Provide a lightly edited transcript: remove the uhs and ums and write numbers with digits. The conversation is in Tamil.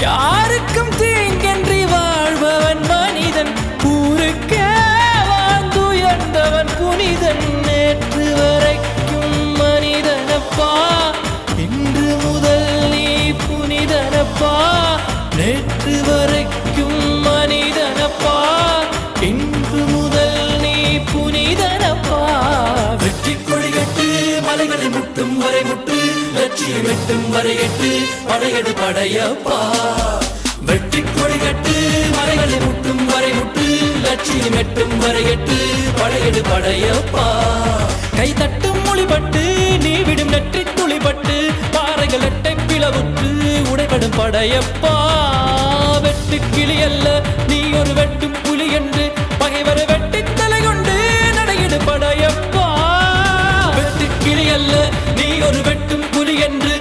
யாருக்கும் தீங்கன்றி வாழ்பவன் மனிதன், ஊருக்கே வாழ்ந்துயர்ந்தவன் புனிதன். நேற்று வரைக்கும் மனிதனப்பா, இன்று முதல் நீ புனிதனப்பா. நேற்று வரைக்கும் மனிதனப்பா, இன்று முதல் நீ புனிதனப்பா. வெற்றி கொடிகட்டு மலைகளை முட்டும் வரை முட்டு, லட்சியம் எட்டும் வரை எட்டு, படையெடு படையப்பா. வெற்றி கொடிகட்டு மலைகளை முட்டும் வரை முட்டு, லட்சியம் எட்டும் வரை எட்டு, படையெடு படையப்பா. கை தட்டும் மொழிபட்டு நீ விடும் நெற்றி துளிபட்டு, பாறைகள் எட்டை பிளவுற்று உடைபடும் படையப்பா. வெட்டு கிளி அல்ல நீ ஒரு வெட்டும் புலி என்று, பகைவரை வெட்டி தலை கொண்டு நடையிடு படையப்பா. வெட்டு கிளி அல்ல நீ ஒரு வெட்டும் புலி என்று,